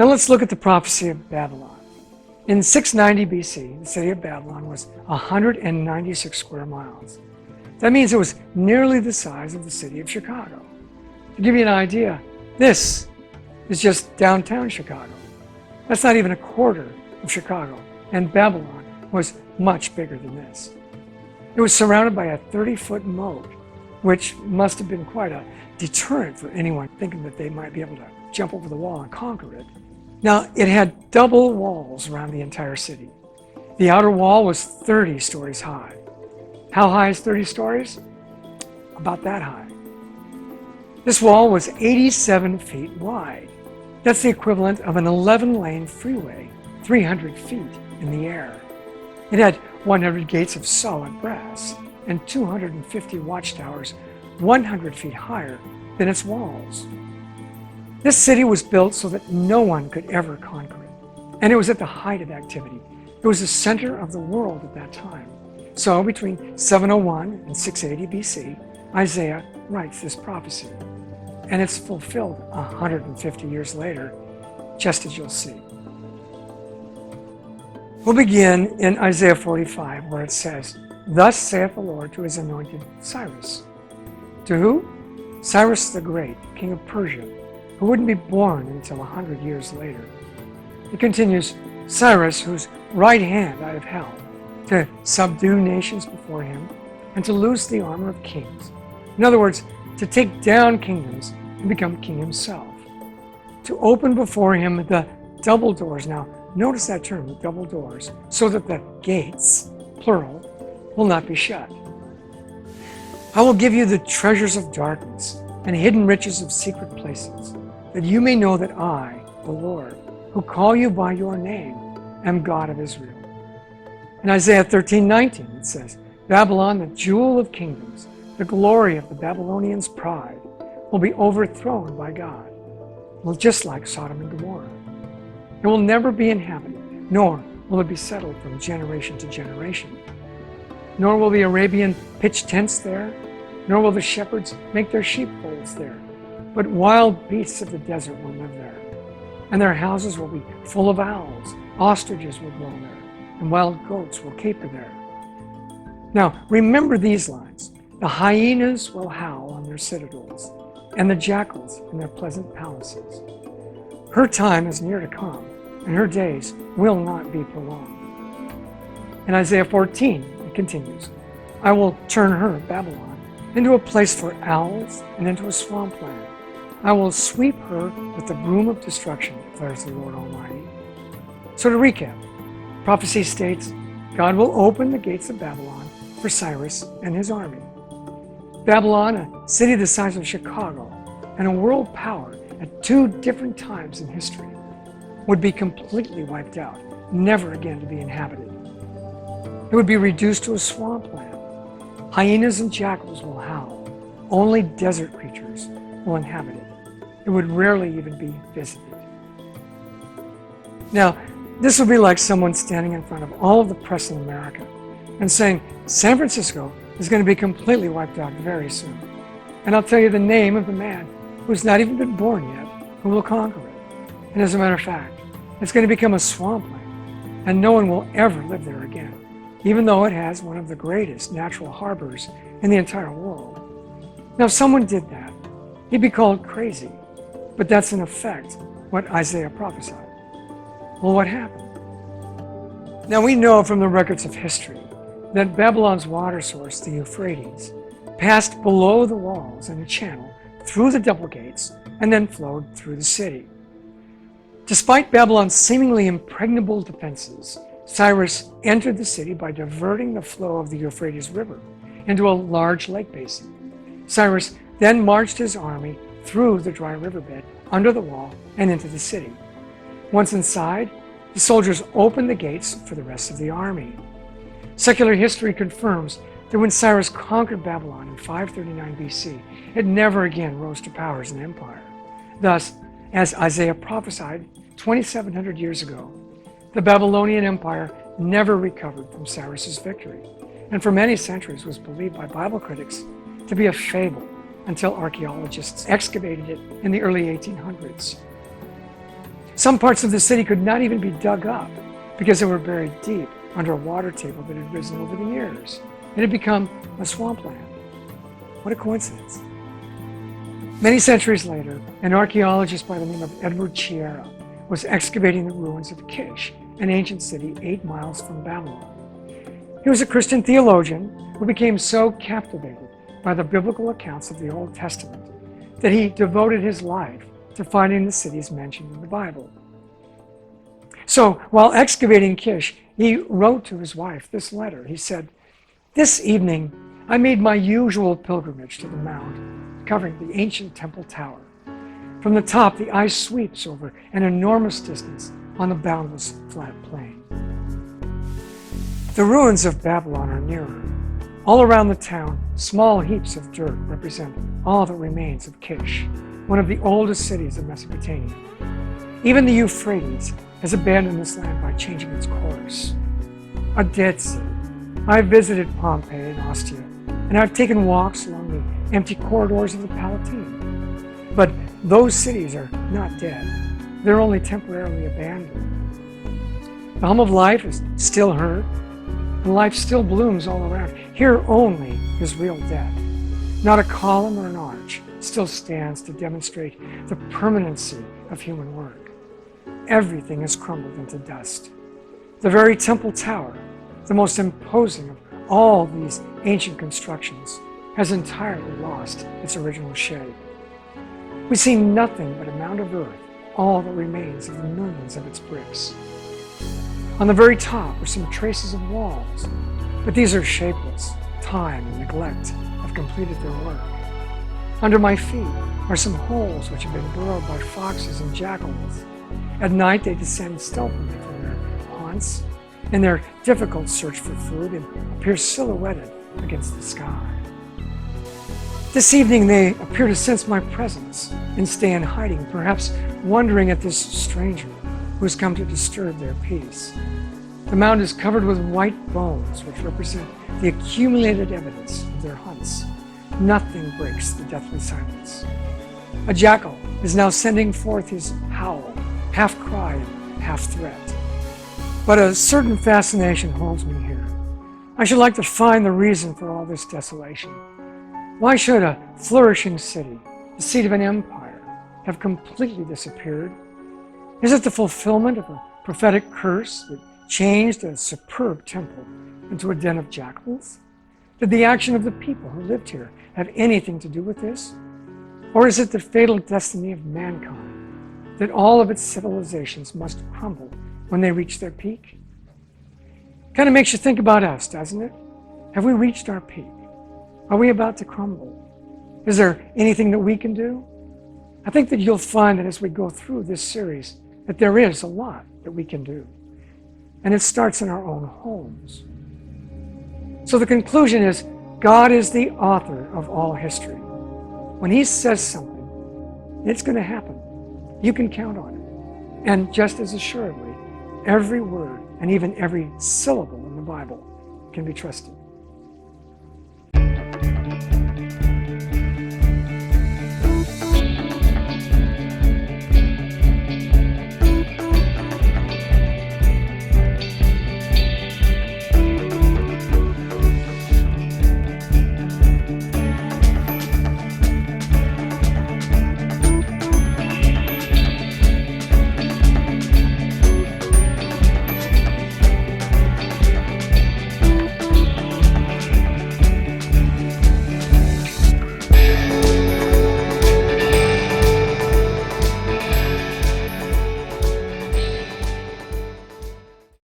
Now let's look at the prophecy of Babylon. In 690 BC, the city of Babylon was 196 square miles. That means it was nearly the size of the city of Chicago. To give you an idea, this is just downtown Chicago. That's not even a quarter of Chicago, and Babylon was much bigger than this. It was surrounded by a 30-foot moat, which must have been quite a deterrent for anyone thinking that they might be able to jump over the wall and conquer it. Now, it had double walls around the entire city. The outer wall was 30 stories high. How high is 30 stories? About that high. This wall was 87 feet wide. That's the equivalent of an 11-lane freeway, 300 feet in the air. It had 100 gates of solid brass and 250 watchtowers 100 feet higher than its walls. This city was built so that no one could ever conquer it, and it was at the height of activity. It was the center of the world at that time. So between 701 and 680 BC, Isaiah writes this prophecy, and it's fulfilled 150 years later, just as you'll see. We'll begin in Isaiah 45, where it says, "Thus saith the Lord to his anointed Cyrus." To who? Cyrus the Great, king of Persia, who wouldn't be born until 100 years later. It continues, "Cyrus, whose right hand I have held, to subdue nations before him, and to loose the armor of kings." In other words, to take down kingdoms and become king himself. To open before him the double doors. Now, notice that term, the double doors, so that the gates, plural, will not be shut. "I will give you the treasures of darkness and hidden riches of secret places, that you may know that I, the Lord, who call you by your name, am God of Israel." In Isaiah 13:19, it says, "Babylon, the jewel of kingdoms, the glory of the Babylonians' pride, will be overthrown by God." Well, just like Sodom and Gomorrah. It will never be inhabited, nor will it be settled from generation to generation. Nor will the Arabian pitch tents there, nor will the shepherds make their sheepfolds there. But wild beasts of the desert will live there, and their houses will be full of owls, ostriches will dwell there, and wild goats will caper there. Now, remember these lines. "The hyenas will howl on their citadels, and the jackals in their pleasant palaces." Her time is near to come, and her days will not be prolonged. In Isaiah 14, it continues, "I will turn her, Babylon, into a place for owls and into a swampland. I will sweep her with the broom of destruction, declares the Lord Almighty." So to recap, prophecy states, God will open the gates of Babylon for Cyrus and his army. Babylon, a city the size of Chicago and a world power at two different times in history, would be completely wiped out, never again to be inhabited. It would be reduced to a swampland. Hyenas and jackals will howl. Only desert creatures will inhabit it. It would rarely even be visited. Now, this would be like someone standing in front of all of the press in America and saying, San Francisco is going to be completely wiped out very soon. And I'll tell you the name of the man who's not even been born yet, who will conquer it. And as a matter of fact, it's going to become a swampland, and no one will ever live there again, even though it has one of the greatest natural harbors in the entire world. Now, if someone did that, he'd be called crazy, but that's in effect what Isaiah prophesied. Well, what happened? Now, we know from the records of history that Babylon's water source, the Euphrates, passed below the walls in a channel through the double gates and then flowed through the city. Despite Babylon's seemingly impregnable defenses, Cyrus entered the city by diverting the flow of the Euphrates River into a large lake basin. Cyrus then marched his army through the dry riverbed, under the wall, and into the city. Once inside, the soldiers opened the gates for the rest of the army. Secular history confirms that when Cyrus conquered Babylon in 539 BC, it never again rose to power as an empire. Thus, as Isaiah prophesied 2,700 years ago, the Babylonian Empire never recovered from Cyrus's victory, and for many centuries was believed by Bible critics to be a fable until archaeologists excavated it in the early 1800s. Some parts of the city could not even be dug up because they were buried deep under a water table that had risen over the years. It had become a swampland. What a coincidence. Many centuries later, an archaeologist by the name of Edward Chiera was excavating the ruins of Kish, an ancient city 8 miles from Babylon. He was a Christian theologian who became so captivated by the biblical accounts of the Old Testament that he devoted his life to finding the cities mentioned in the Bible. So while excavating Kish, he wrote to his wife this letter. He said, "This evening I made my usual pilgrimage to the mount covering the ancient temple tower. From the top, the eye sweeps over an enormous distance on the boundless flat plain. The ruins of Babylon are nearer. All around the town, small heaps of dirt represent all that remains of Kish, one of the oldest cities of Mesopotamia. Even the Euphrates has abandoned this land by changing its course. A dead city. I've visited Pompeii and Ostia, and I've taken walks along the empty corridors of the Palatine. But those cities are not dead. They're only temporarily abandoned. The hum of life is still heard, and life still blooms all around. Here only is real death. Not a column or an arch still stands to demonstrate the permanency of human work. Everything has crumbled into dust. The very temple tower, the most imposing of all these ancient constructions, has entirely lost its original shape. We see nothing but a mound of earth, all that remains of the millions of its bricks. On the very top are some traces of walls, but these are shapeless. Time and neglect have completed their work. Under my feet are some holes which have been burrowed by foxes and jackals. At night they descend stealthily from their haunts in their difficult search for food and appear silhouetted against the sky. This evening they appear to sense my presence and stay in hiding, perhaps wondering at this stranger who has come to disturb their peace. The mound is covered with white bones, which represent the accumulated evidence of their hunts. Nothing breaks the deathly silence. A jackal is now sending forth his howl, half cry and half threat. But a certain fascination holds me here. I should like to find the reason for all this desolation. Why should a flourishing city, the seat of an empire, have completely disappeared? Is it the fulfillment of a prophetic curse that changed a superb temple into a den of jackals? Did the action of the people who lived here have anything to do with this? Or is it the fatal destiny of mankind that all of its civilizations must crumble when they reach their peak? Kind of makes you think about us, doesn't it? Have we reached our peak? Are we about to crumble? Is there anything that we can do? I think that you'll find that as we go through this series, that there is a lot that we can do. And it starts in our own homes. So the conclusion is, God is the author of all history. When He says something, it's going to happen. You can count on it. And just as assuredly, every word and even every syllable in the Bible can be trusted.